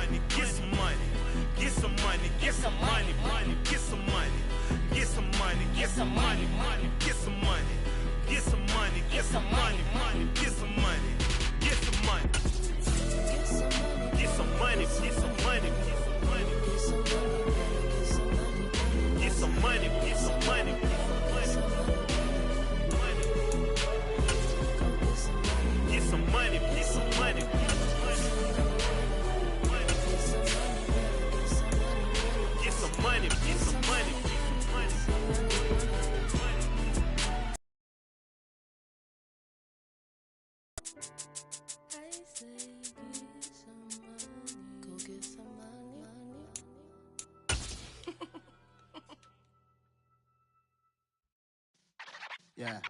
money, get some money. Get some money, get some money, money, get some money. Get some money, get some money, money, get some money. Get some money, get some money, money, get some money. Get some money. Get some money, get some money, get some money. Get some money, get some money, get some money. Get some money, get some money. Get some money, get some money. Yeah.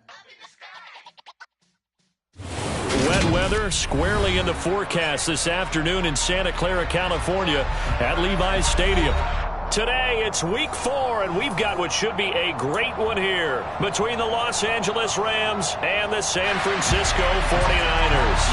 Wet weather squarely in the forecast this afternoon in Santa Clara, California at Levi's Stadium. Today, it's week 4, and we've got what should be a great one here between the Los Angeles Rams and the San Francisco 49ers.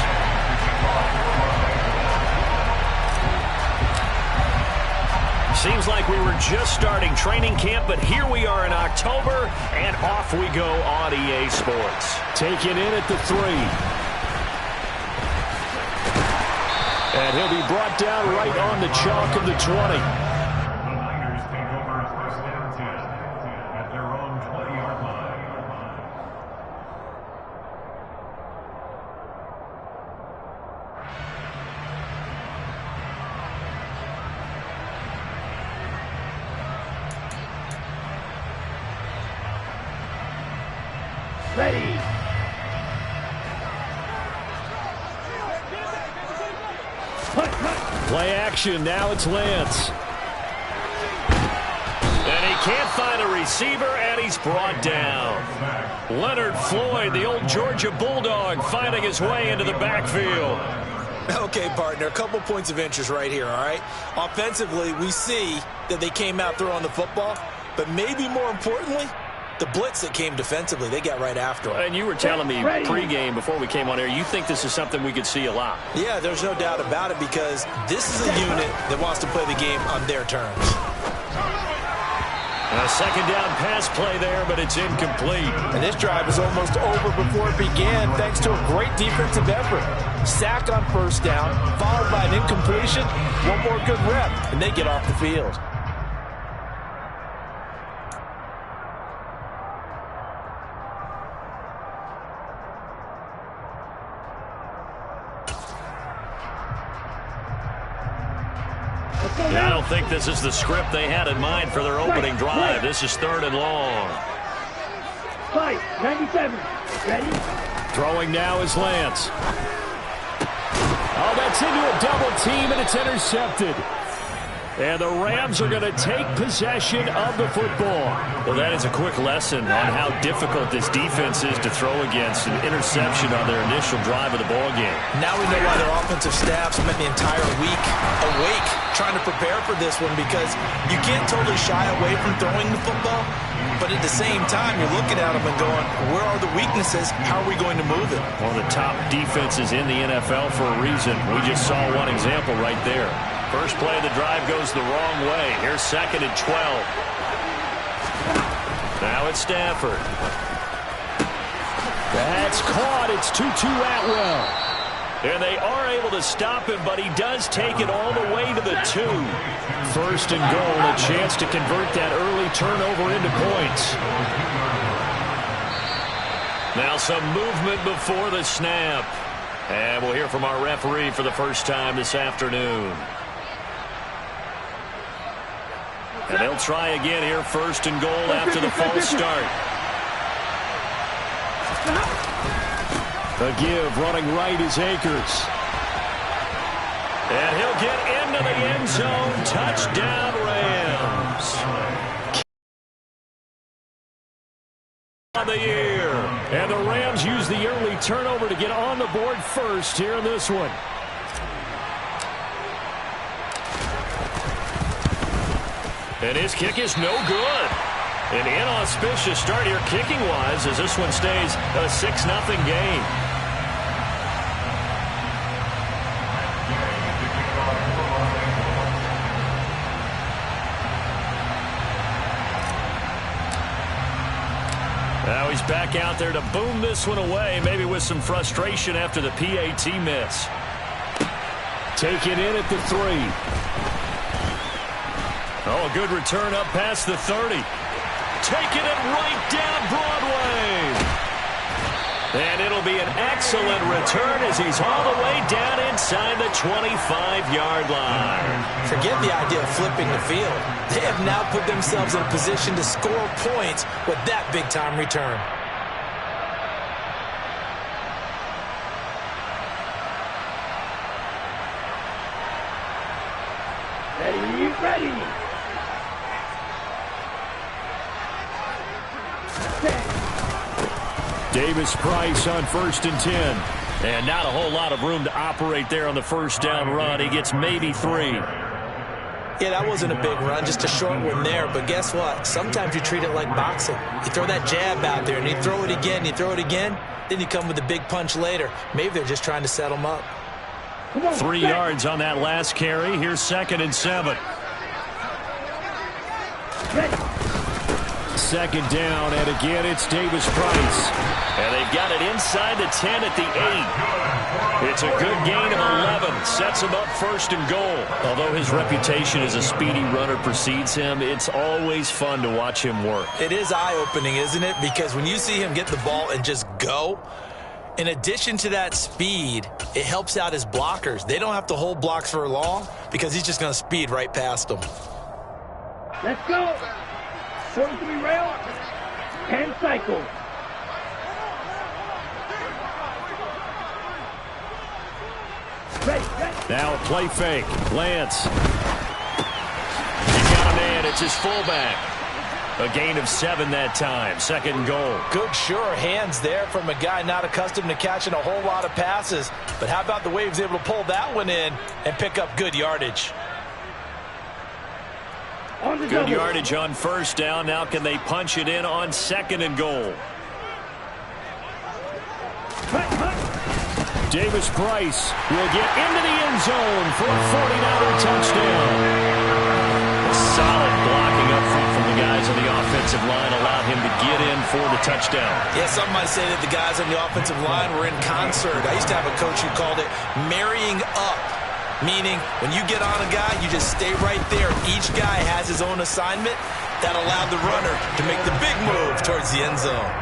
Seems like we were just starting training camp, but here we are in October, and off we go on EA Sports. Taken in at the 3. And he'll be brought down right on the chalk of the 20. The Niners take over first down 10 at their own 20-yard line. Ready. Play action, now it's Lance. And he can't find a receiver, and he's brought down. Leonard Floyd, the old Georgia Bulldog, finding his way into the backfield. Okay, partner, a couple points of interest right here, all right? Offensively, we see that they came out throwing the football, but maybe more importantly, the blitz that came defensively, they got right after him. And you were telling me pregame before we came on air, you think this is something we could see a lot. Yeah, there's no doubt about it because this is a unit that wants to play the game on their terms. A second down pass play there, but it's incomplete. And this drive was almost over before it began thanks to a great defensive effort. Sack on first down, followed by an incompletion, one more good rep, and they get off the field. I don't think this is the script they had in mind for their opening drive. This is 3rd and long. 97. Ready? Throwing now is Lance. Oh, that's into a double team, and it's intercepted. And the Rams are going to take possession of the football. Well, that is a quick lesson on how difficult this defense is to throw against. An interception on their initial drive of the ball game. Now we know why their offensive staff spent the entire week awake trying to prepare for this one because you can't totally shy away from throwing the football, but at the same time, you're looking at them and going, where are the weaknesses? How are we going to move it? One of the top defenses in the NFL for a reason. We just saw one example right there. First play of the drive goes the wrong way. Here's 2nd and 12. Now it's Stafford. That's caught. It's Tutu Atwell. And they are able to stop him, but he does take it all the way to the 2. 1st and goal, a chance to convert that early turnover into points. Now some movement before the snap. And we'll hear from our referee for the first time this afternoon. And they'll try again here, 1st and goal after the false start. The give, running right is Akers. And he'll get into the end zone. Touchdown, Rams. On the year. And the Rams use the early turnover to get on the board first here in this one. And his kick is no good. An inauspicious start here kicking-wise as this one stays a 6-0 game. he's back out there to boom this one away, maybe with some frustration after the PAT miss. Take it in at the 3. Oh, a good return up past the 30. Taking it right down Broadway. And it'll be an excellent return as he's all the way down inside the 25-yard line. Forget the idea of flipping the field. They have now put themselves in a position to score points with that big-time return. Ready. Davis-Price on 1st and 10. And not a whole lot of room to operate there on the first down run. He gets maybe 3. Yeah, that wasn't a big run, just a short one there. But guess what? Sometimes you treat it like boxing. You throw that jab out there, and you throw it again, then you come with a big punch later. Maybe they're just trying to set them up. 3 yards on that last carry. Here's 2nd and 7. 2nd down, and again it's Davis-Price. And they've got it inside the 10 at the 8. It's a good gain of 11. Sets him up 1st and goal. Although his reputation as a speedy runner precedes him, it's always fun to watch him work. It is eye-opening, isn't it? Because when you see him get the ball and just go, in addition to that speed, it helps out his blockers. They don't have to hold blocks for long because he's just going to speed right past them. Let's go. 43 rail. 10 cycles. Ready. Now a play fake. Lance. He got a man. It's his fullback. A gain of 7 that time. 2nd and goal. Good, sure hands there from a guy not accustomed to catching a whole lot of passes. But how about the way he was able to pull that one in and pick up good yardage? Good yardage on 1st down. Now can they punch it in on 2nd and goal? Davis-Price will get into the end zone for a 49er touchdown. Solid blocking up front from the guys on the offensive line allowed him to get in for the touchdown. Yeah, some might say that the guys on the offensive line were in concert. I used to have a coach who called it marrying up. Meaning, when you get on a guy, you just stay right there. Each guy has his own assignment. That allowed the runner to make the big move towards the end zone.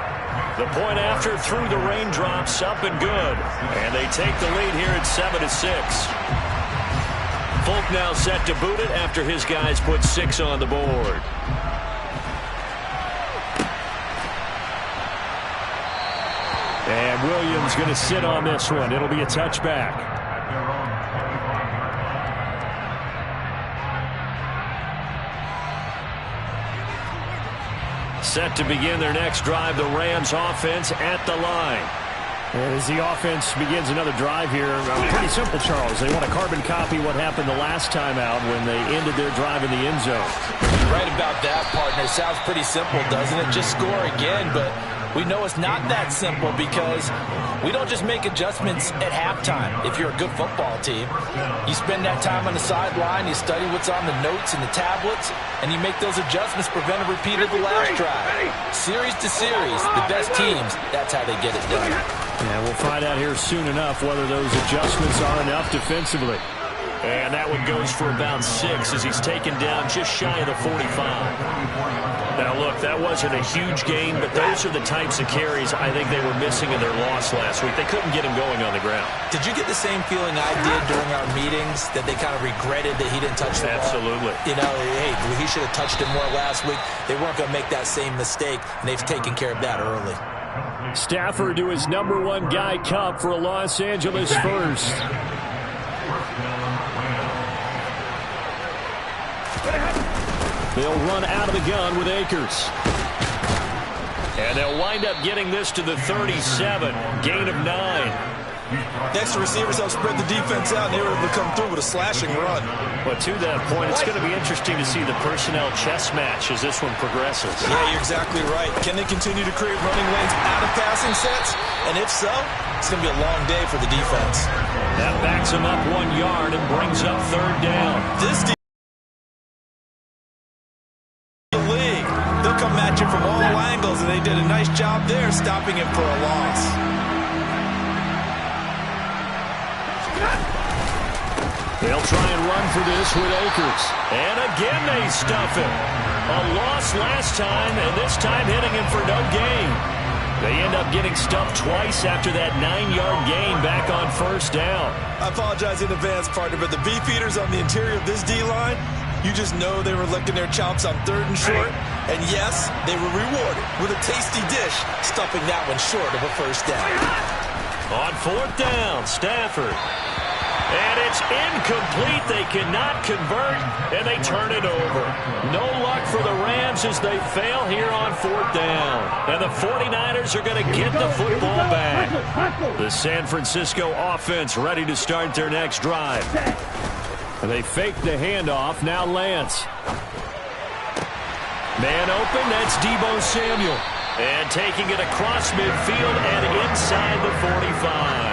The point after through the raindrops, up and good. And they take the lead here at 7-6. Folk now set to boot it after his guys put 6 on the board. And Williams going to sit on this one. It'll be a touchback. Set to begin their next drive, the Rams offense at the line. As the offense begins another drive here, pretty simple, Charles. They want to carbon copy what happened the last time out when they ended their drive in the end zone. You're right about that, partner. Sounds pretty simple, doesn't it? Just score again, but we know it's not that simple because we don't just make adjustments at halftime. If you're a good football team, you spend that time on the sideline, you study what's on the notes and the tablets, and you make those adjustments, prevent a repeat of the last drive. Series to series, the best teams, that's how they get it done. Yeah, we'll find out here soon enough whether those adjustments are enough defensively. And that one goes for about 6 as he's taken down just shy of the 45. Now, look, that wasn't a huge gain, but those are the types of carries I think they were missing in their loss last week. They couldn't get him going on the ground. Did you get the same feeling I did during our meetings, that they kind of regretted that he didn't touch the ball? Absolutely. You know, hey, he should have touched it more last week. They weren't going to make that same mistake, and they've taken care of that early. Stafford to his #1 guy, Kupp, for a Los Angeles first. They'll run out of the gun with Akers. And they'll wind up getting this to the 37. Gain of 9. Next, the receivers help spread the defense out, and they were able to come through with a slashing run. But to that point, it's going to be interesting to see the personnel chess match as this one progresses. Yeah, you're exactly right. Can they continue to create running lanes out of passing sets? And if so, it's going to be a long day for the defense. That backs them up 1 yard and brings up 3rd down. This league, they'll come at you from all angles and they did a nice job there stopping him for a loss. They'll try and run for this with Akers. And again they stuff him. A loss last time, and this time hitting him for no gain. They end up getting stuffed twice after that 9-yard gain back on first down. I apologize in advance, partner, but the beefeaters on the interior of this D-line, you just know they were licking their chops on 3rd and short. And yes, they were rewarded with a tasty dish, stuffing that one short of a first down. On 4th down, Stafford. And it's incomplete. They cannot convert, and they turn it over. No luck for the Rams as they fail here on 4th down. And the 49ers are going to get the football back. The San Francisco offense ready to start their next drive. And they fake the handoff. Now Lance. Man open, that's Deebo Samuel. And taking it across midfield and inside the 45.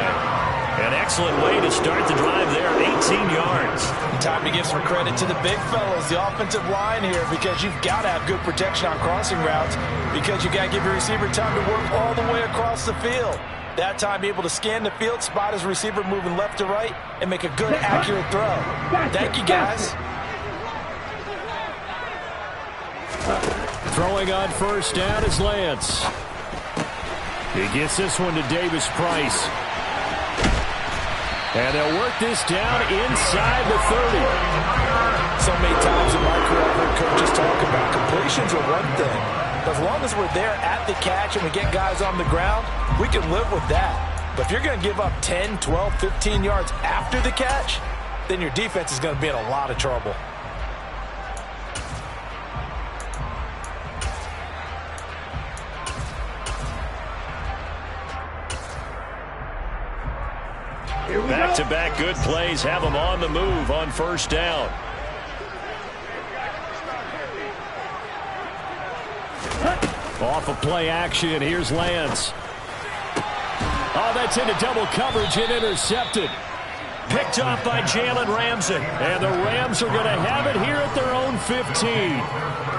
An excellent way to start the drive there, 18 yards. Time to give some credit to the big fellas, the offensive line here, because you've got to have good protection on crossing routes, because you've got to give your receiver time to work all the way across the field. That time, be able to scan the field, spot his receiver moving left to right, and make a good, accurate throw. Thank you, guys. Throwing on first down is Lance. He gets this one to Davis Price. And they'll work this down inside the 30. So many times in my career, I've heard coaches talk about completions are one thing. But as long as we're there at the catch and we get guys on the ground, we can live with that. But if you're going to give up 10, 12, 15 yards after the catch, then your defense is going to be in a lot of trouble. Back-to-back good plays have them on the move on first down. Off of play action, here's Lance. Oh, that's into double coverage and intercepted. Picked off by Jalen Ramsey. And the Rams are going to have it here at their own 15.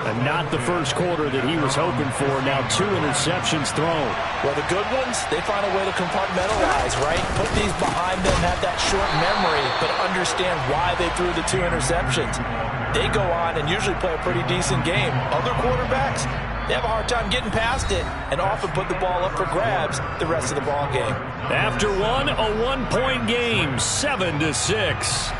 And not the first quarter that he was hoping for. Now 2 interceptions thrown. Well, the good ones, they find a way to compartmentalize, right? Put these behind them, have that short memory, but understand why they threw the 2 interceptions. They go on and usually play a pretty decent game. Other quarterbacks, they have a hard time getting past it and often put the ball up for grabs the rest of the ball game. After one, a 1-point game, 7-6.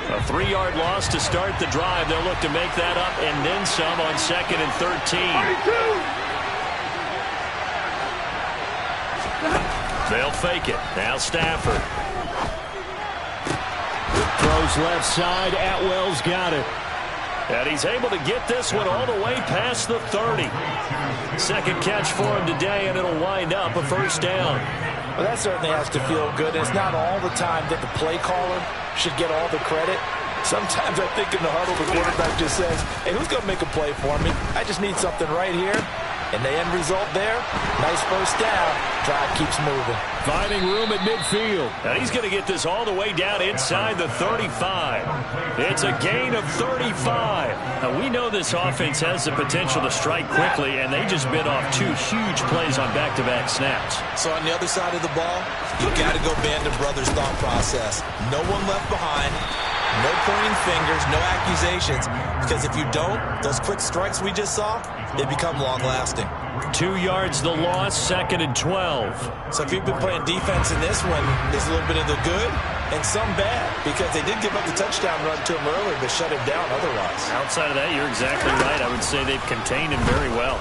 A 3-yard loss to start the drive. They'll look to make that up and then some on 2nd and 13. They'll fake it. Now Stafford. Throws left side. Atwell's got it. And he's able to get this one all the way past the 30. Second catch for him today, and it'll wind up a first down. Well, that certainly has to feel good. It's not all the time that the play caller should get all the credit. Sometimes I think in the huddle, the quarterback just says, hey, who's going to make a play for me? I just need something right here. And the end result there, nice first down. Drive keeps moving. Finding room at midfield. And he's going to get this all the way down inside the 35. It's a gain of 35. Now, we know this offense has the potential to strike quickly, and they just bit off 2 huge plays on back-to-back snaps. So on the other side of the ball, you've got to go Band of Brothers thought process. No one left behind. No pointing fingers, no accusations, because if you don't, those quick strikes we just saw, they become long-lasting. 2 yards the loss, 2nd and 12. So if you've been playing defense in this one, there's a little bit of the good and some bad, because they did give up the touchdown run to him earlier, but shut him down otherwise. Outside of that, you're exactly right. I would say they've contained him very well.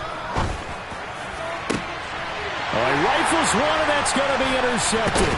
All right, rifles one, and that's going to be intercepted.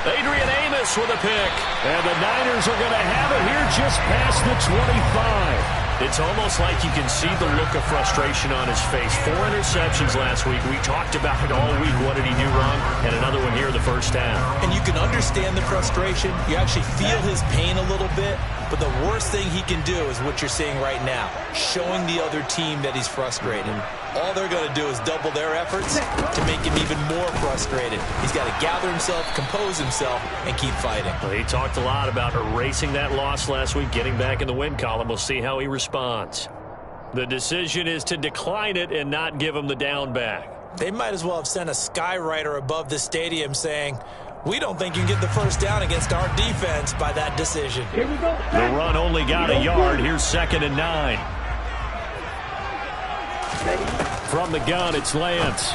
Adrian Amos with a pick. And the Niners are going to have it here just past the 25. It's almost like you can see the look of frustration on his face. 4 interceptions last week. We talked about it all week. What did he do wrong? And another one here the first down. And you can understand the frustration. You actually feel his pain a little bit. But the worst thing he can do is what you're seeing right now, showing the other team that he's frustrated. all they're going to do is double their efforts to make him even more frustrated. He's got to gather himself, compose himself, and keep fighting. Well, he talked a lot about erasing that loss last week, getting back in the win column. We'll see how he responds. The decision is to decline it and not give him the down back. They might as well have sent a skywriter above the stadium saying, we don't think you can get the first down against our defense by that decision. Here we go. The run only got a yard. Here's 2nd and 9. From the gun, it's Lance.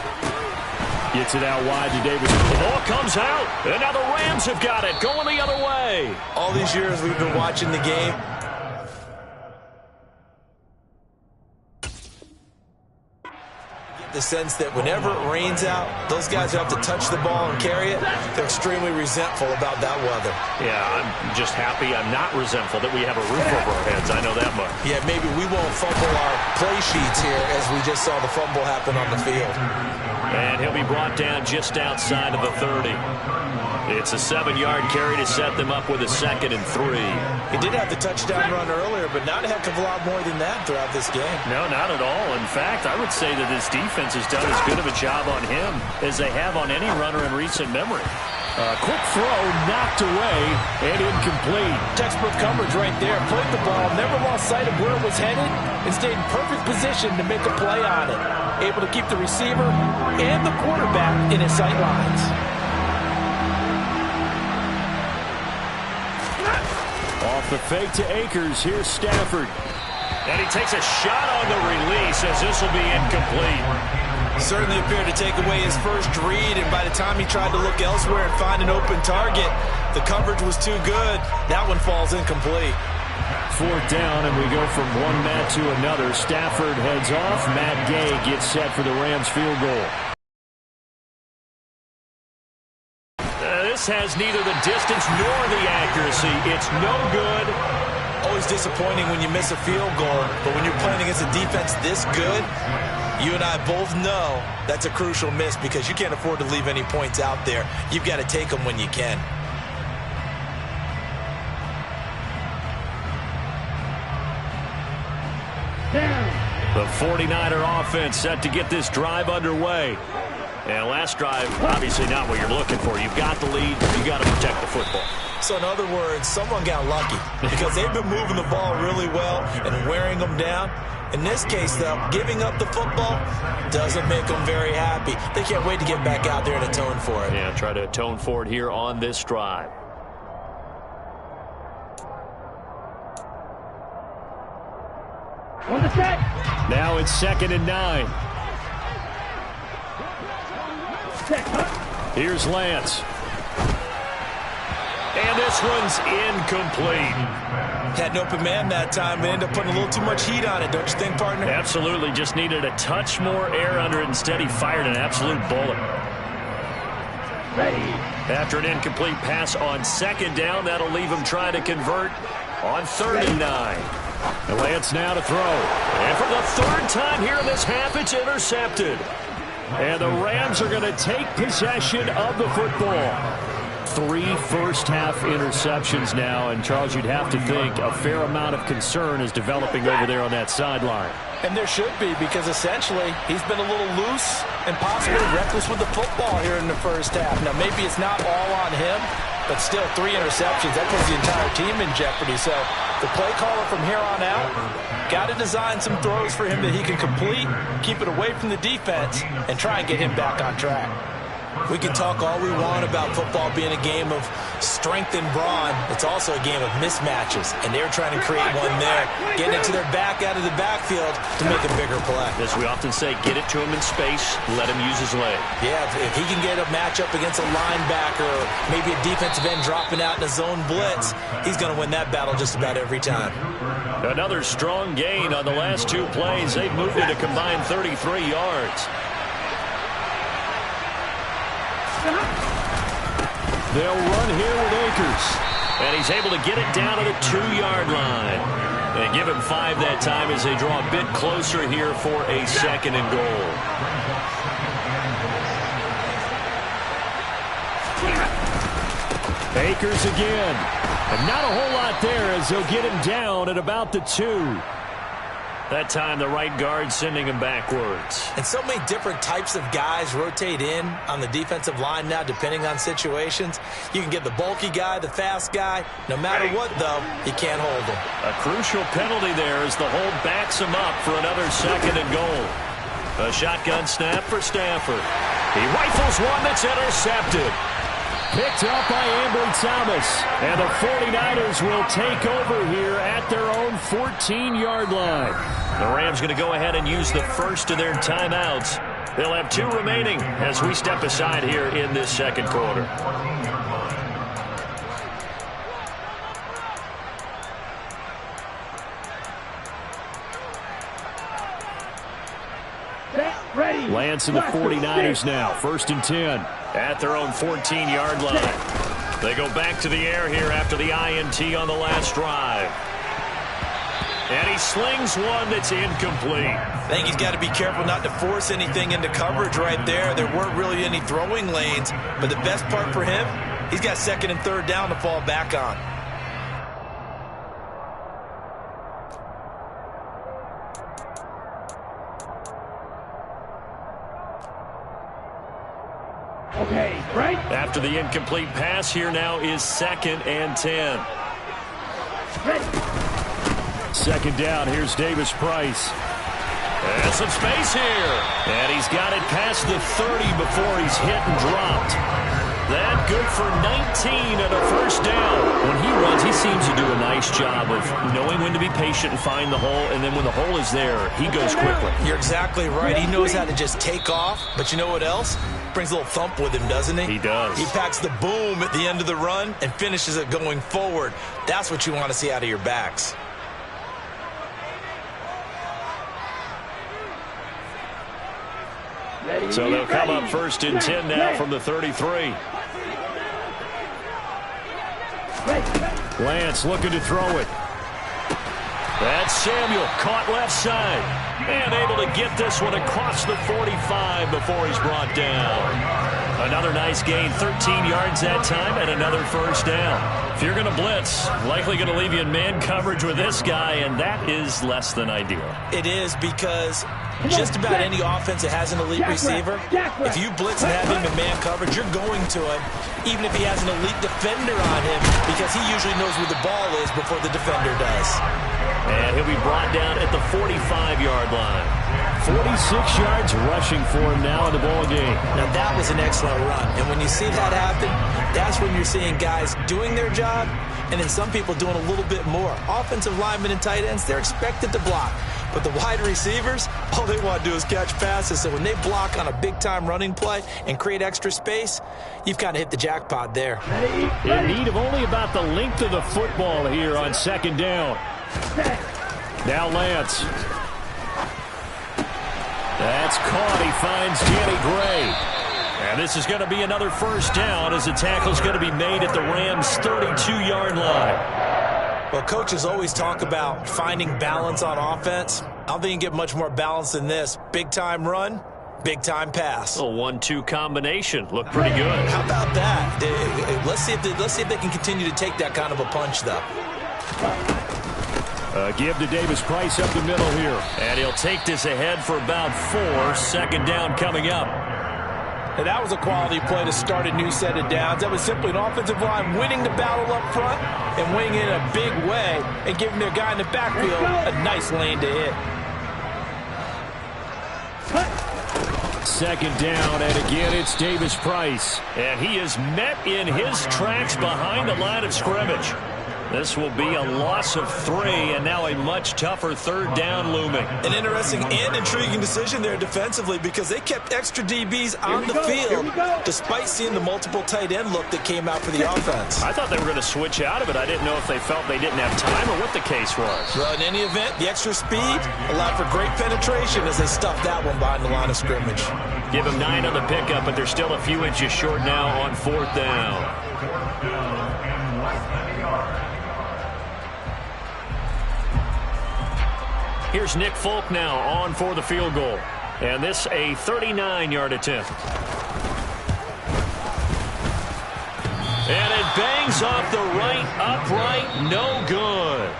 Gets it out wide to Davis. The ball comes out, and now the Rams have got it, going the other way. All these years we've been watching the game, the sense that whenever it rains out, those guys who have to touch the ball and carry it, they're extremely resentful about that weather. Yeah, I'm just happy I'm not resentful that we have a roof over our heads. I know that much. Yeah, maybe we won't fumble our play sheets here as we just saw the fumble happen on the field. And he'll be brought down just outside of the 30. It's a 7-yard carry to set them up with a 2nd and 3. He did have the touchdown run earlier, but not a heck of a lot more than that throughout this game. No, not at all. In fact, I would say that this defense has done as good of a job on him as they have on any runner in recent memory. Quick throw, knocked away, and incomplete. Textbook coverage right there. Played the ball, never lost sight of where it was headed, and stayed in perfect position to make a play on it. Able to keep the receiver and the quarterback in his sight lines. Off the fake to Akers. Here's Stafford. And he takes a shot on the release as this will be incomplete. Certainly appeared to take away his first read, and by the time he tried to look elsewhere and find an open target, the coverage was too good. That one falls incomplete. 4th down, and we go from one Matt to another. Stafford heads off. Matt Gay gets set for the Rams field goal. This has neither the distance nor the accuracy. It's no good. Always disappointing when you miss a field goal, but when you're playing against a defense this good, you and I both know that's a crucial miss because you can't afford to leave any points out there. You've got to take them when you can. The 49er offense set to get this drive underway. And last drive, obviously not what you're looking for. You've got the lead. You've got to protect the football. So in other words, someone got lucky because they've been moving the ball really well and wearing them down. In this case, though, giving up the football doesn't make them very happy. They can't wait to get back out there and atone for it. Yeah, try to atone for it here on this drive. On the set. Now it's 2nd and 9. Here's Lance. And this one's incomplete. Had an open man that time and ended up putting a little too much heat on it, don't you think, partner? Absolutely. Just needed a touch more air under it. Instead, he fired an absolute bullet. Ready. After an incomplete pass on 2nd down, that'll leave him trying to convert on 3rd and 9. And Lance now to throw. And for the 3rd time here in this half, it's intercepted. And the Rams are going to take possession of the football. 3 first-half interceptions now, and Charles, you'd have to think a fair amount of concern is developing over there on that sideline. And there should be, because essentially he's been a little loose and possibly reckless with the football here in the first half. Now, maybe it's not all on him, but still 3 interceptions. That puts the entire team in jeopardy. So the play caller from here on out got to design some throws for him that he can complete, keep it away from the defense, and try and get him back on track. We can talk all we want about football being a game of strength and brawn. It's also a game of mismatches, and they're trying to create one there, getting it to their back out of the backfield to make a bigger play. As we often say, get it to him in space, let him use his leg. Yeah, if he can get a matchup against a linebacker, or maybe a defensive end dropping out in a zone blitz, he's going to win that battle just about every time. Another strong gain on the last 2 plays. They've moved it a combined 33 yards. They'll run here with Akers. And he's able to get it down to the 2-yard line. And give him 5 that time as they draw a bit closer here for a 2nd and goal. Akers again. And not a whole lot there as they'll get him down at about the 2. That time the right guard sending him backwards. And so many different types of guys rotate in on the defensive line now depending on situations. You can get the bulky guy, the fast guy. No matter what, though, you can't hold him. A crucial penalty there as the hold backs him up for another 2nd and goal. A shotgun snap for Stafford. He rifles one that's intercepted. Picked up by Ambry Thomas. And the 49ers will take over here at their own 14-yard line. The Rams going to go ahead and use the first of their timeouts. They'll have 2 remaining as we step aside here in this 2nd quarter. Ready. Lance and the 49ers now. 1st and 10 at their own 14-yard line. They go back to the air here after the INT on the last drive. And he slings one that's incomplete. I think he's got to be careful not to force anything into coverage right there. There weren't really any throwing lanes. But the best part for him, he's got 2nd and 3rd down to fall back on. Okay, right. After the incomplete pass, here now is 2nd and 10. Ready. 2nd down, here's Davis Price. And some space here. And he's got it past the 30 before he's hit and dropped. That good for 19 and a 1st down. When he runs, he seems to do a nice job of knowing when to be patient and find the hole. And then when the hole is there, he goes quickly. You're exactly right. He knows how to just take off. But you know what else? Brings a little thump with him, doesn't he? He does. He packs the boom at the end of the run and finishes it going forward. That's what you want to see out of your backs. Ready. So they'll come up 1st and 10 now from the 33. Lance looking to throw it. That's Samuel, caught left side. And able to get this one across the 45 before he's brought down. Another nice gain, 13 yards that time, and another 1st down. If you're going to blitz, likely going to leave you in man coverage with this guy, and that is less than ideal. It is because just about any offense that has an elite receiver, if you blitz and have him in man coverage, you're going to him, even if he has an elite defender on him, because he usually knows where the ball is before the defender does. And he'll be brought down at the 45-yard line. 46 yards rushing for him now in the ball game. Now, that was an excellent run. And when you see that happen, that's when you're seeing guys doing their job and then some people doing a little bit more. Offensive linemen and tight ends, they're expected to block. But the wide receivers, all they want to do is catch passes. So when they block on a big-time running play and create extra space, you've kind of hit the jackpot there. In need of only about the length of the football here on 2nd down. Now Lance. That's caught. He finds Danny Gray. And this is going to be another 1st down as the tackle's going to be made at the Rams' 32-yard line. Well, coaches always talk about finding balance on offense. I don't think you can get much more balance than this. Big-time run, big-time pass. A 1-2 combination. Looked pretty good. How about that? Let's see if they can continue to take that kind of a punch, though. Give to Davis Price up the middle here. And he'll take this ahead for about 4. 2nd down coming up. And that was a quality play to start a new set of downs. That was simply an offensive line winning the battle up front and winning it in a big way and giving their guy in the backfield a nice lane to hit. 2nd down, and again it's Davis Price. And he is met in his tracks behind the line of scrimmage. This will be a loss of 3, and now a much tougher 3rd down looming. An interesting and intriguing decision there defensively because they kept extra DBs on the field despite seeing the multiple tight end look that came out for the offense. I thought they were going to switch out of it. I didn't know if they felt they didn't have time or what the case was. Well, in any event, the extra speed allowed for great penetration as they stuffed that one behind the line of scrimmage. Give them 9 on the pickup, but they're still a few inches short now on 4th down. Here's Nick Folk now on for the field goal. And this a 39-yard attempt. And it bangs off the right upright. No good.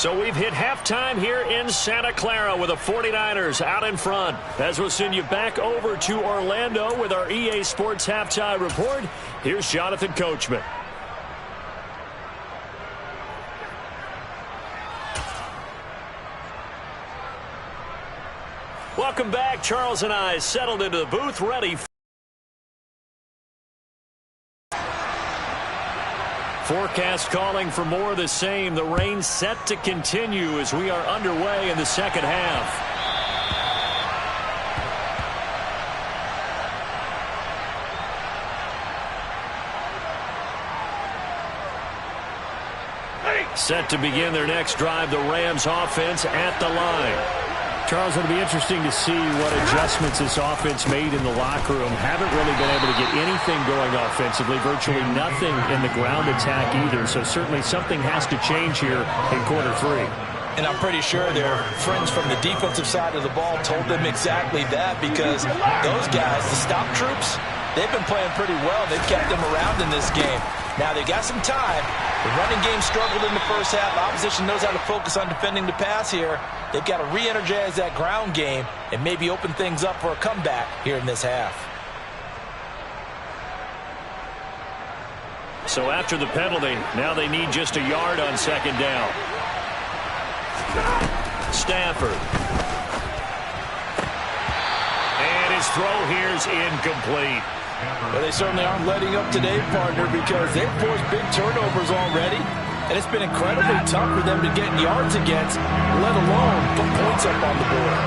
So we've hit halftime here in Santa Clara with the 49ers out in front. As we'll send you back over to Orlando with our EA Sports Halftime Report, here's Jonathan Coachman. Welcome back. Charles and I settled into the booth, ready. Forecast calling for more of the same. The rain set to continue as we are underway in the second half. Set to begin their next drive, the Rams offense at the line. Charles, it'll be interesting to see what adjustments this offense made in the locker room. Haven't really been able to get anything going offensively, virtually nothing in the ground attack either. So certainly something has to change here in quarter 3. And I'm pretty sure their friends from the defensive side of the ball told them exactly that, because those guys, the stop troops, they've been playing pretty well. They've kept them around in this game. Now they got some time. The running game struggled in the first half. The opposition knows how to focus on defending the pass here. They've got to re-energize that ground game and maybe open things up for a comeback here in this half. So after the penalty, now they need just a yard on second down. Stafford. And his throw here's incomplete. Well, they certainly aren't letting up today, partner, because they've forced big turnovers already, and it's been incredibly tough for them to get yards against, let alone put points up on the board.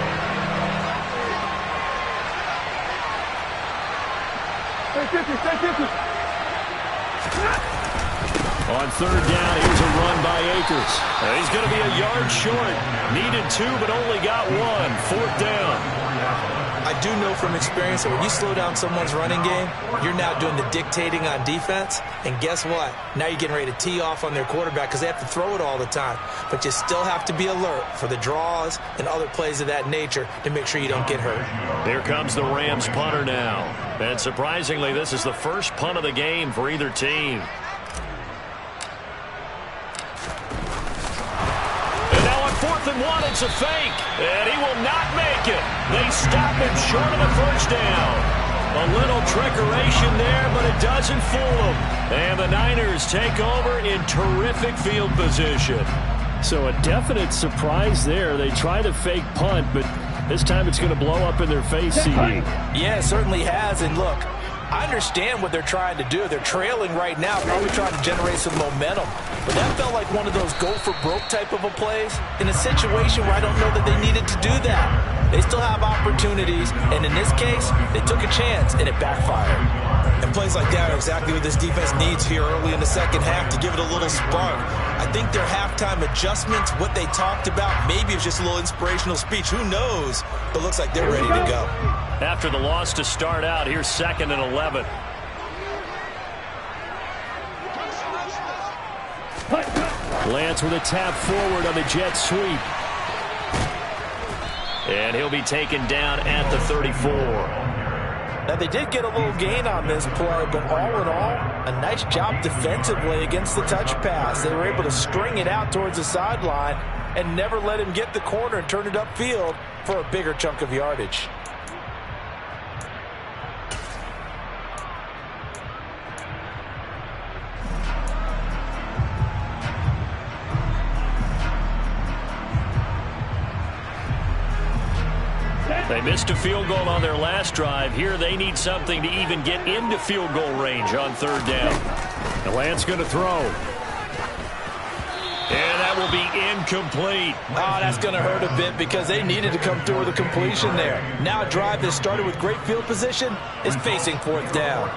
On third down, here's a run by Akers. He's going to be a yard short. Needed 2, but only got 1. Fourth down. I do know from experience that when you slow down someone's running game, you're now doing the dictating on defense. And guess what? Now you're getting ready to tee off on their quarterback because they have to throw it all the time. But you still have to be alert for the draws and other plays of that nature to make sure you don't get hurt. Here comes the Rams punter now. And surprisingly, this is the first punt of the game for either team. Fourth and 1, it's a fake, and he will not make it. They stop him short of the first down. A little trickeration there, but it doesn't fool them. And the Niners take over in terrific field position. So a definite surprise there. They try to fake punt, but this time it's going to blow up in their face, CD. Yeah, it certainly has. And look, I understand what they're trying to do. They're trailing right now, probably trying to generate some momentum. But that felt like one of those go-for-broke type of a plays in a situation where I don't know that they needed to do that. They still have opportunities, and in this case, they took a chance, and it backfired. And plays like that are exactly what this defense needs here early in the second half to give it a little spark. I think their halftime adjustments, what they talked about, maybe it's just a little inspirational speech. Who knows? But looks like they're ready to go. After the loss to start out, here's 2nd and 11. Lance with a tap forward on the jet sweep. And he'll be taken down at the 34. Now, they did get a little gain on this play, but all in all, a nice job defensively against the touch pass. They were able to string it out towards the sideline and never let him get the corner and turn it upfield for a bigger chunk of yardage. They missed a field goal on their last drive. Here they need something to even get into field goal range on third down. And Lance going to throw. And that will be incomplete. Oh, that's going to hurt a bit because they needed to come through with a completion there. Now a drive that started with great field position is facing fourth down.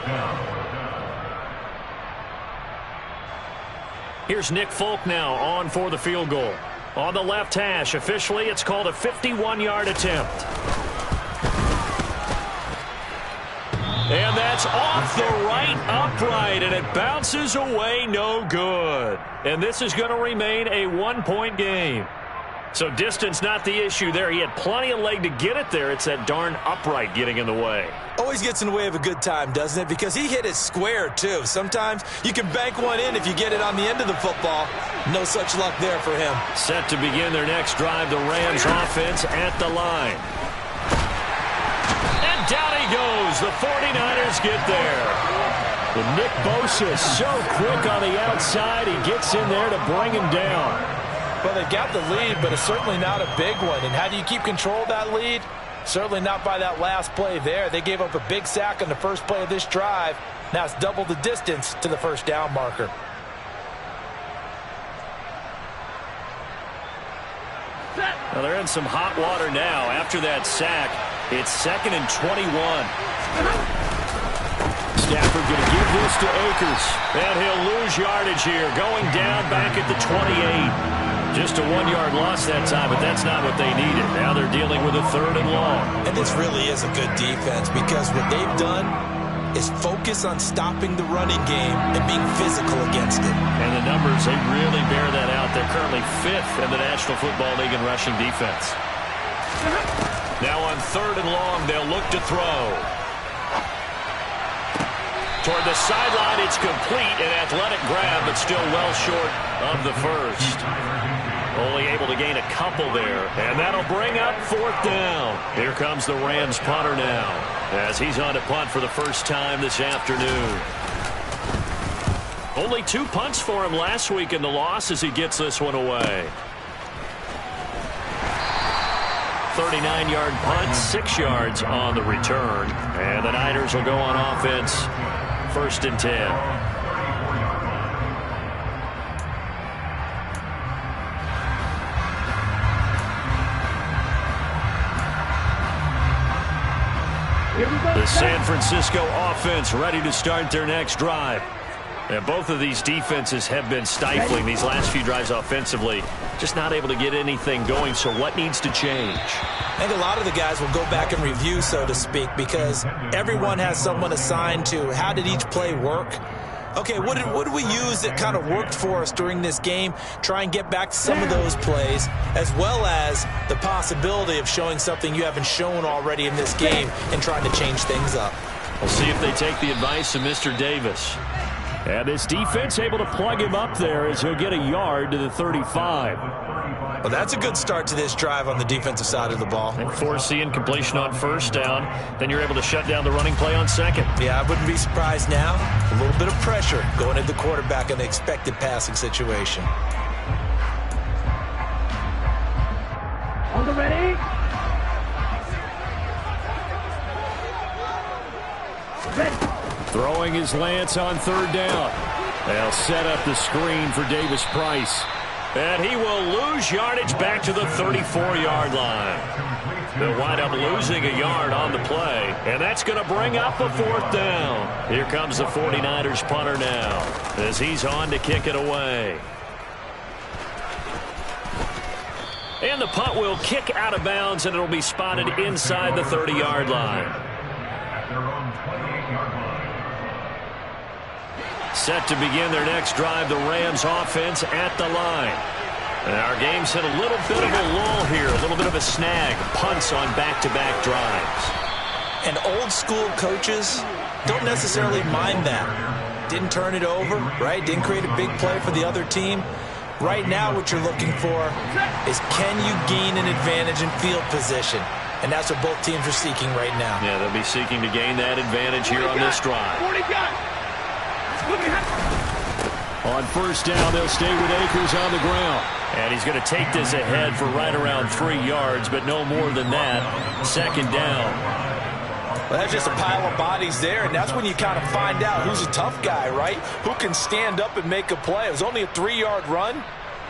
Here's Nick Folk now on for the field goal. On the left hash, officially it's called a 51-yard attempt. And that's off the right upright, and it bounces away, no good. And this is going to remain a one-point game. So distance not the issue there. He had plenty of leg to get it there. It's that darn upright getting in the way. Always gets in the way of a good time, doesn't it? Because he hit it square, too. Sometimes you can bank one in if you get it on the end of the football. No such luck there for him. Set to begin their next drive, the Rams offense at the line. And down he goes. The 49ers get there. But Nick Bosa so quick on the outside. He gets in there to bring him down. Well, they got the lead, but it's certainly not a big one. And how do you keep control of that lead? Certainly not by that last play there. They gave up a big sack on the first play of this drive. Now it's double the distance to the first down marker. Well, they're in some hot water now. After that sack, it's 2nd and 21. Stafford going to give this to Akers. And he'll lose yardage here. Going down back at the 28. Just a 1-yard loss that time, but that's not what they needed. Now they're dealing with a 3rd and long. And this really is a good defense because what they've done is focus on stopping the running game and being physical against it. And the numbers, they really bear that out. They're currently 5th in the National Football League in rushing defense. Now on 3rd and long, they'll look to throw. Toward the sideline, it's complete. An athletic grab, but still well short of the first. Only able to gain a couple there. And that'll bring up 4th down. Here comes the Rams punter now, as he's on to punt for the first time this afternoon. Only 2 punts for him last week in the loss as he gets this one away. 39-yard punt, 6 yards on the return. And the Niners will go on offense, 1st and 10. The San Francisco offense ready to start their next drive. And both of these defenses have been stifling these last few drives offensively. Just not able to get anything going, so what needs to change? I think a lot of the guys will go back and review, so to speak, because everyone has someone assigned to how did each play work. Okay, what did we use that kind of worked for us during this game? Try and get back to some of those plays, as well as the possibility of showing something you haven't shown already in this game and trying to change things up. We'll see if they take the advice of Mr. Davis. And this defense able to plug him up there as he'll get a yard to the 35. Well, that's a good start to this drive on the defensive side of the ball. And force the incompletion on 1st down. Then you're able to shut down the running play on 2nd. Yeah, I wouldn't be surprised now. A little bit of pressure going at the quarterback in the expected passing situation. On the ready. Ready. Throwing his Lance on 3rd down. They'll set up the screen for Davis Price. And he will lose yardage back to the 34-yard line. They'll wind up losing a yard on the play. And that's going to bring up a 4th down. Here comes the 49ers punter now, as he's on to kick it away. And the punt will kick out of bounds, and it'll be spotted inside the 30-yard line. Set to begin their next drive, the Rams offense at the line. And our game's hit a little bit of a lull here, a little bit of a snag. Punts on back-to-back drives. And old school coaches don't necessarily mind that. Didn't turn it over, right? Didn't create a big play for the other team. Right now what you're looking for is can you gain an advantage in field position? And that's what both teams are seeking right now. Yeah, they'll be seeking to gain that advantage here on this drive. On 1st down, they'll stay with Akers on the ground. And he's going to take this ahead for right around 3 yards, but no more than that. 2nd down. Well, that's just a pile of bodies there, and that's when you kind of find out who's a tough guy, right? Who can stand up and make a play. It was only a 3-yard run,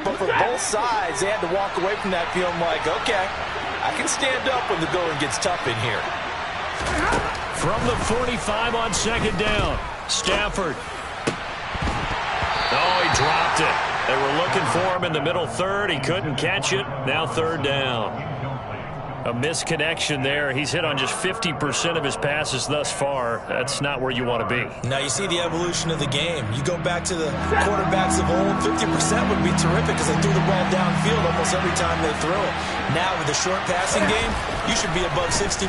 but for both sides, they had to walk away from that feeling like, okay, I can stand up when the going gets tough in here. From the 45 on 2nd down, Stafford. Oh, he dropped it. They were looking for him in the middle 3rd. He couldn't catch it. Now 3rd down. A misconnection there. He's hit on just 50% of his passes thus far. That's not where you want to be. Now you see the evolution of the game. You go back to the quarterbacks of old, 50% would be terrific because they threw the ball downfield almost every time they threw it. Now with the short passing game, you should be above 60%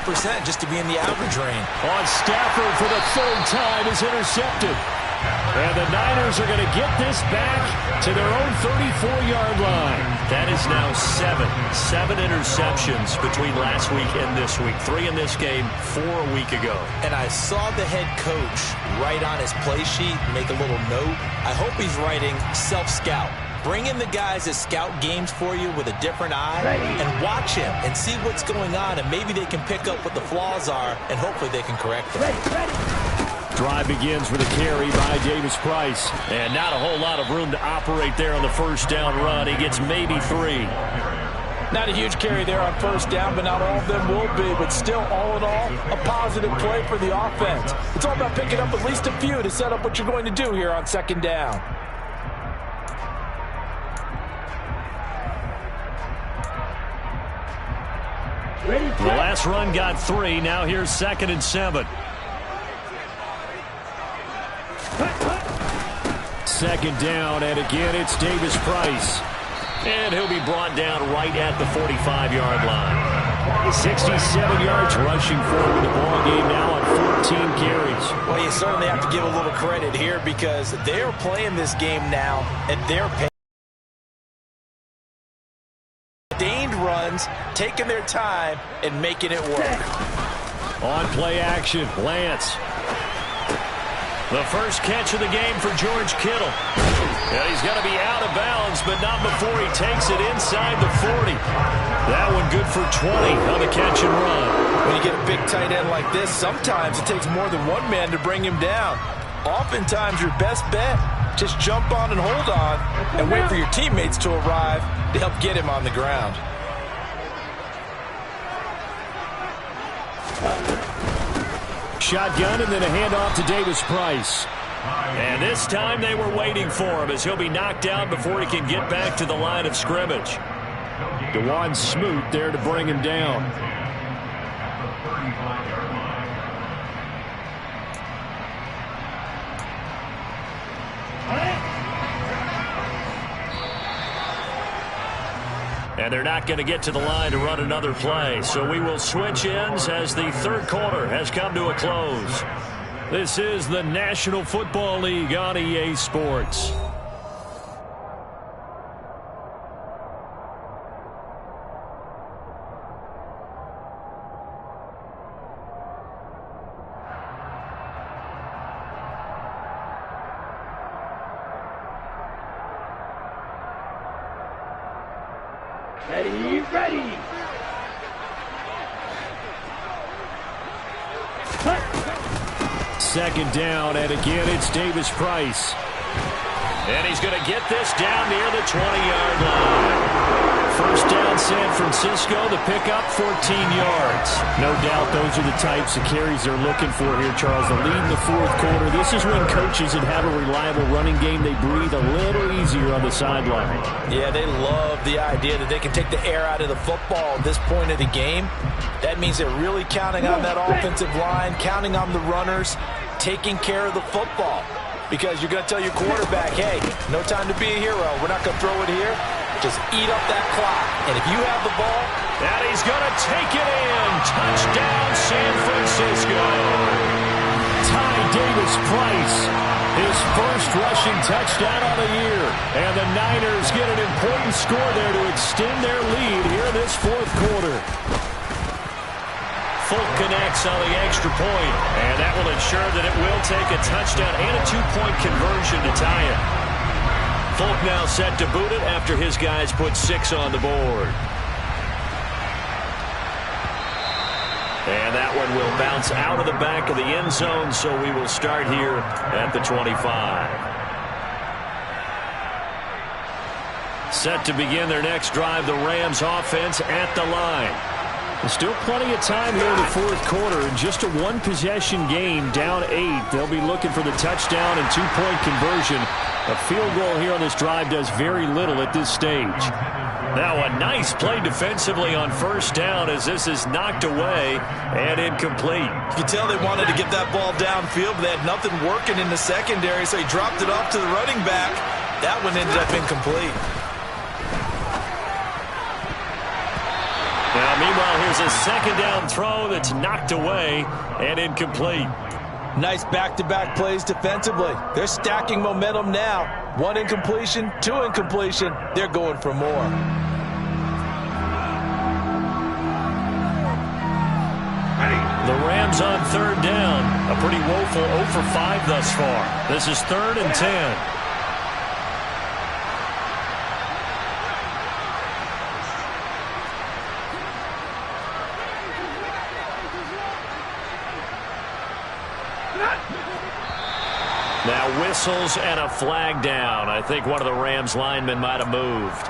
just to be in the average range. On Stafford for the third time is intercepted. And the Niners are going to get this back to their own 34-yard line. That is now seven interceptions between last week and this week. 3 in this game, 4 a week ago. And I saw the head coach write on his play sheet, make a little note. I hope he's writing self-scout. Bring in the guys that scout games for you with a different eye and watch him and see what's going on, and maybe they can pick up what the flaws are, and hopefully they can correct them. Drive begins with a carry by Davis Price. And not a whole lot of room to operate there on the first down run. He gets maybe 3. Not a huge carry there on first down, but not all of them will be. But still, all in all, a positive play for the offense. It's all about picking up at least a few to set up what you're going to do here on second down. The last run got 3. Now here's 2nd and 7. 2nd down, and again it's Davis Price. And he'll be brought down right at the 45-yard line. 67 yards rushing forward. The ball game now on 14 carries. Well, you certainly have to give a little credit here because they're playing this game now at their pace. Sustained runs, taking their time, and making it work. On play action, Lance. The first catch of the game for George Kittle. And he's going to be out of bounds, but not before he takes it inside the 40. That one good for 20 on the catch and run. When you get a big tight end like this, sometimes it takes more than one man to bring him down. Oftentimes, your best bet, just jump on and hold on and wait for your teammates to arrive to help get him on the ground. Shotgun and then a handoff to Davis Price. And this time they were waiting for him as he'll be knocked down before he can get back to the line of scrimmage. DeJuan Smoot there to bring him down. And they're not going to get to the line to run another play. So we will switch ends as the third quarter has come to a close. This is the National Football League on EA Sports. Ready. Second down, and again it's Davis Price. And he's going to get this down near the 20-yard line. First down, San Francisco. The pickup, 14 yards. No doubt those are the types of carries they're looking for here, Charles. The lead in the fourth quarter. This is when coaches that have a reliable running game, they breathe a little easier on the sideline. Yeah, they love the idea that they can take the air out of the football at this point of the game. That means they're really counting on that offensive line, counting on the runners, taking care of the football. Because you're going to tell your quarterback, hey, no time to be a hero. We're not going to throw it here. Just eat up that clock. And if you have the ball, and he's going to take it in. Touchdown, San Francisco. Ty Davis Price, his first rushing touchdown of the year. And the Niners get an important score there to extend their lead here in this fourth quarter. Folk connects on the extra point, and that will ensure that it will take a touchdown and a two-point conversion to tie it. Folk now set to boot it after his guys put 6 on the board. And that one will bounce out of the back of the end zone, so we will start here at the 25. Set to begin their next drive, the Rams offense at the line. There's still plenty of time here in the fourth quarter. In just a one-possession game, down 8. They'll be looking for the touchdown and two-point conversion. A field goal here on this drive does very little at this stage. Now a nice play defensively on first down as this is knocked away and incomplete. You can tell they wanted to get that ball downfield, but they had nothing working in the secondary, so he dropped it off to the running back. That one ended up incomplete. Now, meanwhile, here's a second down throw that's knocked away and incomplete. Nice back-to-back plays defensively. They're stacking momentum now. 1 incompletion, 2 incompletion. They're going for more. The Rams on third down. A pretty woeful 0 for 5 thus far. This is 3rd and 10. Now whistles and a flag down. I think one of the Rams linemen might have moved.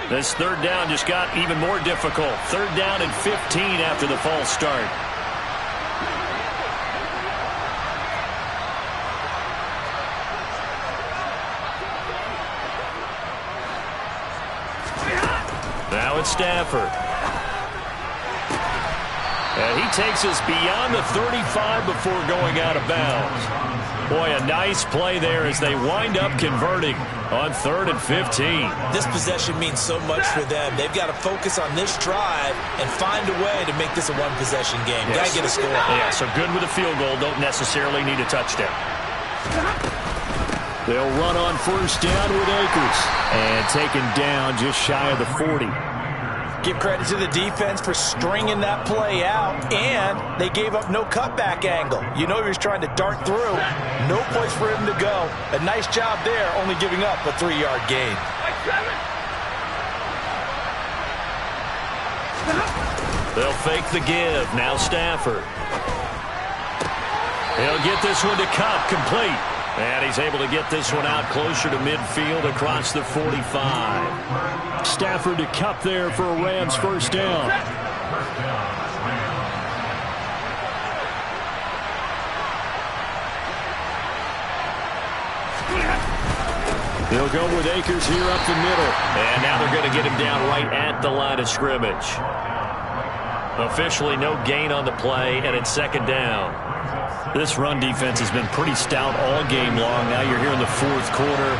This third down just got even more difficult. 3rd down and 15 after the false start. Now it's Stafford. And he takes us beyond the 35 before going out of bounds. Boy, a nice play there as they wind up converting on 3rd and 15. This possession means so much for them. They've got to focus on this drive and find a way to make this a one-possession game. Yes. Got to get a score. Yeah, so good with a field goal. Don't necessarily need a touchdown. They'll run on first down with Akers. And taken down just shy of the 40. Give credit to the defense for stringing that play out, and they gave up no cutback angle. You know he was trying to dart through. No place for him to go. A nice job there, only giving up a 3-yard gain. They'll fake the give. Now Stafford. He'll get this one to Kupp, complete. And he's able to get this one out closer to midfield across the 45. Stafford to Kupp there for a Rams first down. They'll go with Akers here up the middle. And now they're going to get him down right at the line of scrimmage. Officially no gain on the play, and it's 2nd down. This run defense has been pretty stout all game long. Now you're here in the 4th quarter.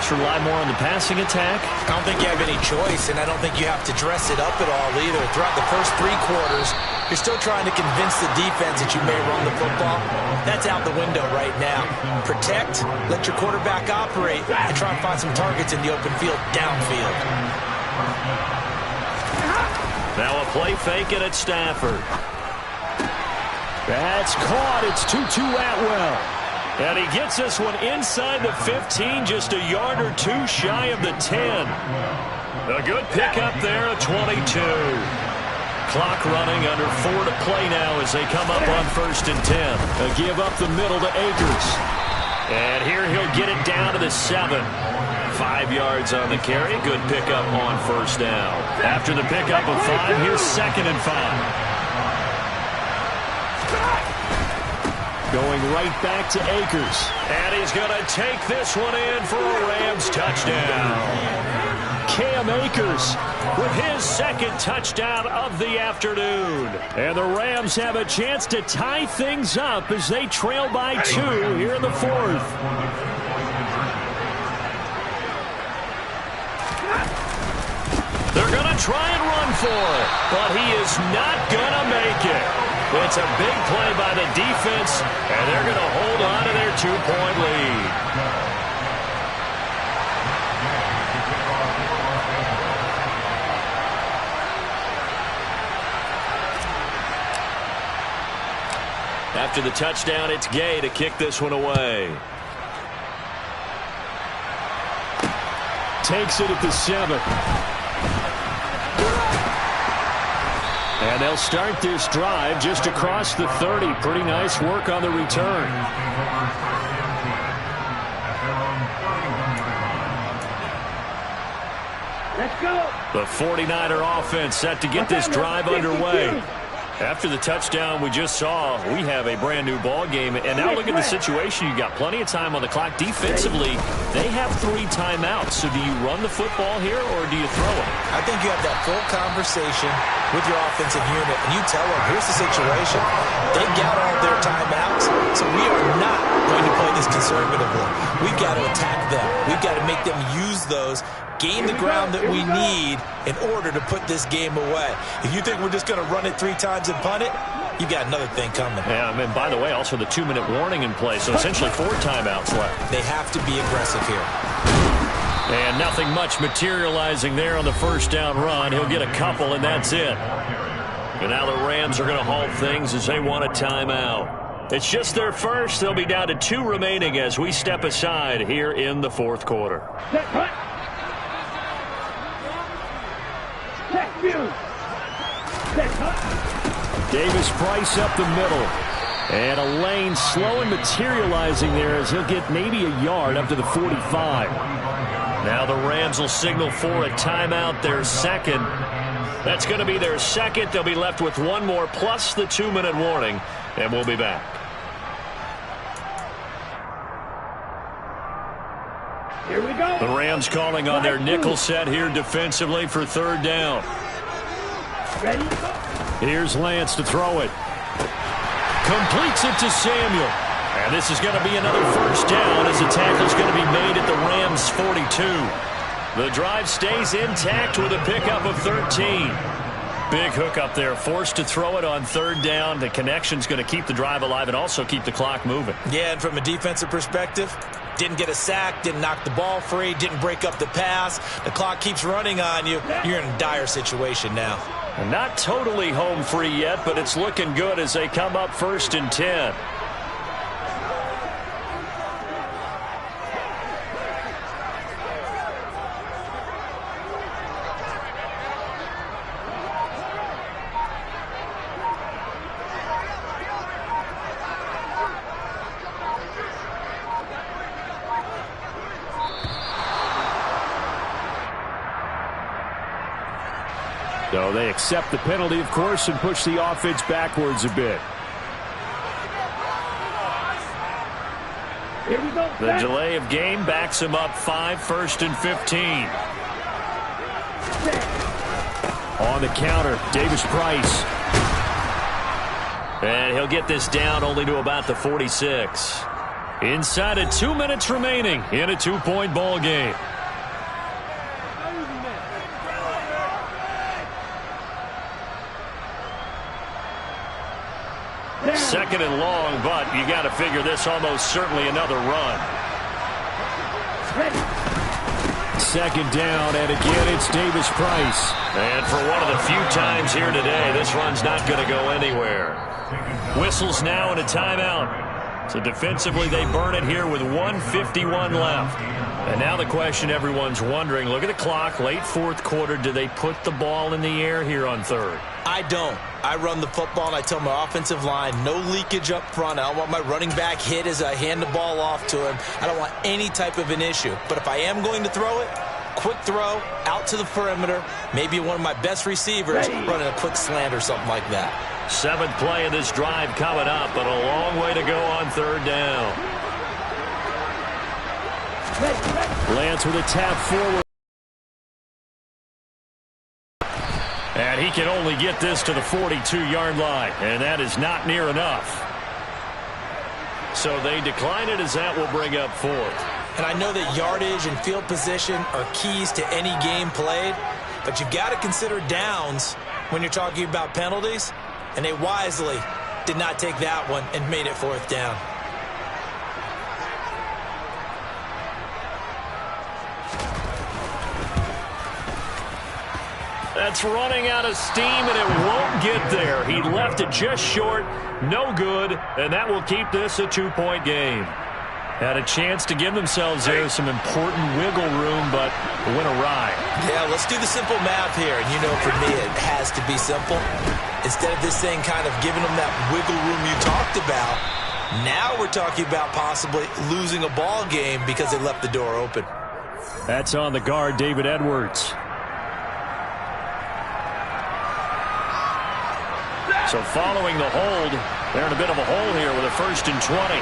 Should rely more on the passing attack? I don't think you have any choice, and I don't think you have to dress it up at all either. Throughout the first 3 quarters, you're still trying to convince the defense that you may run the football. That's out the window right now. Protect, let your quarterback operate, and try and find some targets in the open field downfield. Now a play fake it at Stafford. That's caught. It's Tutu Atwell. And he gets this one inside the 15, just a yard or 2 shy of the 10. A good pickup there at 22. Clock running, under 4 to play now as they come up on 1st and 10. A give up the middle to Akers. And here he'll get it down to the 7. 5 yards on the carry. Good pickup on first down. After the pickup of 5, here's 2nd and 5. Going right back to Akers. And he's going to take this one in for a Rams touchdown. Cam Akers with his 2nd touchdown of the afternoon. And the Rams have a chance to tie things up as they trail by 2 here in the 4th. They're going to try and run for it, but he is not going to make it. It's a big play by the defense, and they're going to hold on to their 2-point lead. After the touchdown, it's Gay to kick this one away. Takes it at the 7. And they'll start this drive just across the 30. Pretty nice work on the return. Let's go. The 49er offense set to get this drive underway. After the touchdown we just saw, we have a brand new ball game. And now look at the situation. You've got plenty of time on the clock. Defensively, they have 3 timeouts. So do you run the football here or do you throw it? I think you have that full conversation with your offensive unit, and you tell them, here's the situation. They got all their timeouts, so we are not going to play this conservatively. We've got to attack them. We've got to make them use those, gain the ground that we need in order to put this game away. If you think we're just going to run it 3 times and punt it, you got another thing coming. Yeah, and by the way, also the 2-minute warning in place, so essentially 4 timeouts left. They have to be aggressive here. And nothing much materializing there on the first down run. He'll get a couple, and that's it. And now the Rams are going to halt things as they want a timeout. It's just their first. They'll be down to 2 remaining as we step aside here in the 4th quarter. Davis Price up the middle. And a lane slow and materializing there as he'll get maybe a yard up to the 45. Now the Rams will signal for a timeout, their second. That's going to be their second. They'll be left with 1 more plus the 2-minute warning, and we'll be back. Here we go. The Rams calling on their nickel set here defensively for 3rd down. Ready? Here's Lance to throw it. Completes it to Samuel. And this is going to be another first down as the tackle's going to be made at the Rams' 42. The drive stays intact with a pickup of 13. Big hook up there, forced to throw it on 3rd down. The connection's going to keep the drive alive and also keep the clock moving. Yeah, and from a defensive perspective, didn't get a sack, didn't knock the ball free, didn't break up the pass. The clock keeps running on you. You're in a dire situation now. And not totally home free yet, but it's looking good as they come up 1st and 10. So they accept the penalty, of course, and push the offense backwards a bit. Here we go. The delay of game backs him up 5, 1st and 15. On the counter, Davis Price. And he'll get this down only to about the 46. Inside of 2 minutes remaining in a 2-point ball game. Second and long, but you got to figure this almost certainly another run. Second down, and again it's Davis Price. And for one of the few times here today, this run's not going to go anywhere. Whistles now and a timeout. So defensively, they burn it here with 1:51 left. And now the question everyone's wondering, look at the clock, late 4th quarter, do they put the ball in the air here on 3rd? I don't. I run the football, and I tell my offensive line, no leakage up front. I don't want my running back hit as I hand the ball off to him. I don't want any type of an issue. But if I am going to throw it, quick throw, out to the perimeter, maybe one of my best receivers running a quick slant or something like that. 7th play of this drive coming up, but a long way to go on 3rd down. Lance with a tap forward. And he can only get this to the 42-yard line, and that is not near enough. So they decline it as that will bring up 4th. And I know that yardage and field position are keys to any game played, but you've got to consider downs when you're talking about penalties, and they wisely did not take that one and made it 4th down. That's running out of steam, and it won't get there. He left it just short, no good, and that will keep this a 2-point game. Had a chance to give themselves there some important wiggle room, but went awry. Yeah, let's do the simple math here. And you know, for me, it has to be simple. Instead of this thing kind of giving them that wiggle room you talked about, now we're talking about possibly losing a ball game because they left the door open. That's on the guard, David Edwards. So following the hold, they're in a bit of a hole here with a 1st and 20.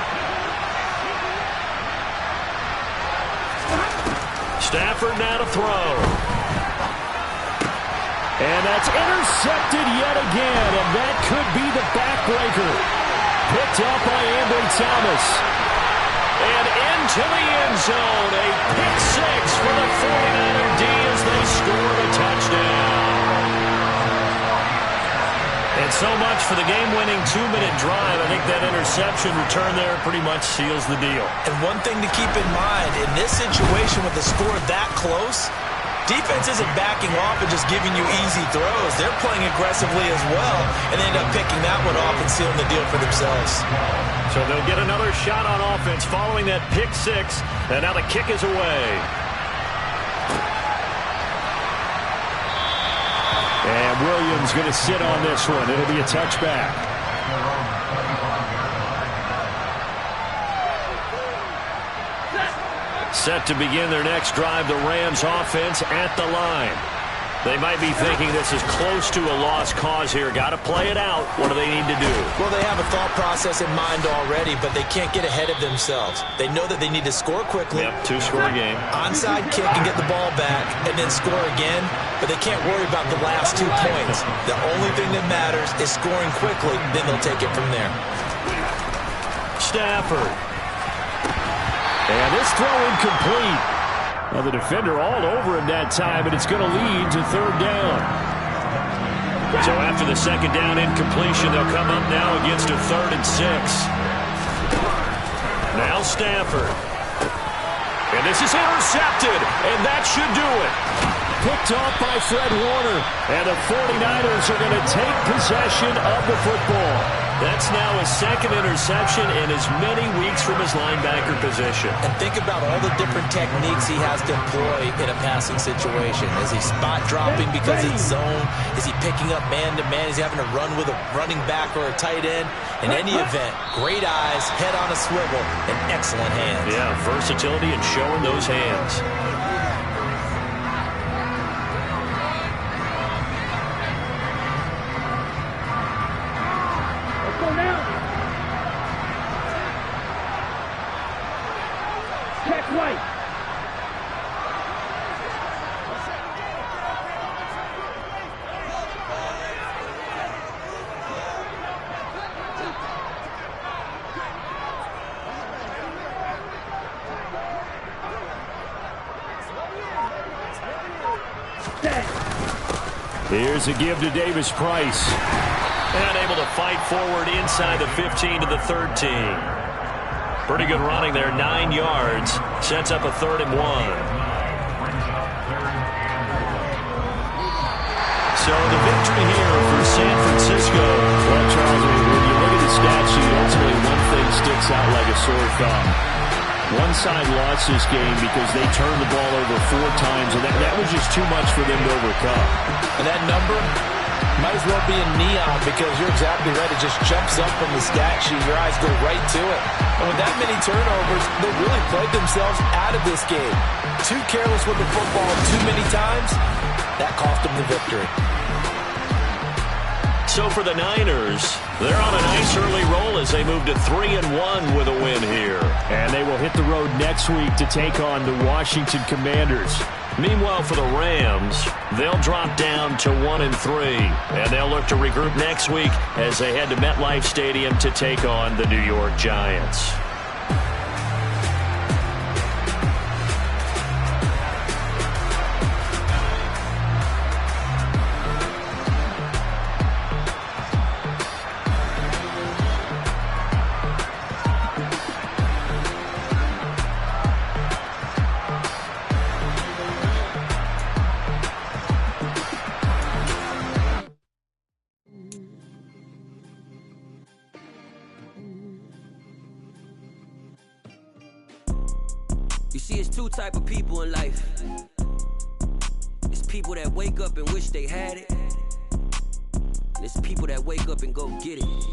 Stafford now to throw. And that's intercepted yet again, and that could be the backbreaker. Picked up by Ambry Thomas. And into the end zone, a pick 6 for the 49er D as they score the touchdown. And so much for the game-winning 2-minute drive. I think that interception return there pretty much seals the deal. And one thing to keep in mind, in this situation with the score that close, defense isn't backing off and just giving you easy throws. They're playing aggressively as well, and they end up picking that one off and sealing the deal for themselves. So they'll get another shot on offense following that pick 6, and now the kick is away. And Williams going to sit on this one. It'll be a touchback. Set to begin their next drive, the Rams offense at the line. They might be thinking this is close to a lost cause here. Got to play it out. What do they need to do? Well, they have a thought process in mind already, but they can't get ahead of themselves. They know that they need to score quickly. Yep, 2-score game. Onside kick and get the ball back, and then score again. But they can't worry about the last 2 points. The only thing that matters is scoring quickly. Then they'll take it from there. Stafford. And this throw incomplete. Now the defender all over him that time, and it's going to lead to 3rd down. So after the 2nd down incompletion, they'll come up now against a 3rd and 6. Now Stafford. And this is intercepted, and that should do it. Picked off by Fred Warner, and the 49ers are going to take possession of the football. That's now his 2nd interception in as many weeks from his linebacker position. And think about all the different techniques he has to employ in a passing situation. Is he spot dropping because it's zone? Is he picking up man-to-man? Is he having to run with a running back or a tight end? In any event, great eyes, head on a swivel, and excellent hands. Yeah, versatility and showing those hands. Here's a give to Davis Price. And able to fight forward inside the 15 to the 13. Pretty good running there, 9 yards. Sets up a 3rd and 1. So the victory here for San Francisco. Well, Charles, when you look at the stat sheet, ultimately one thing sticks out like a sore thumb. One side lost this game because they turned the ball over 4 times, and that was just too much for them to overcome. And that number might as well be in neon because you're exactly right. It just jumps up from the stat sheet. Your eyes go right to it. And with that many turnovers, they really played themselves out of this game. Too careless with the football too many times. That cost them the victory. So for the Niners, they're on a nice early roll as they move to 3-1 with a win here. And they will hit the road next week to take on the Washington Commanders. Meanwhile, for the Rams, they'll drop down to 1-3. And they'll look to regroup next week as they head to MetLife Stadium to take on the New York Giants. You see, it's 2 type of people in life. It's people that wake up and wish they had it. And it's people that wake up and go get it.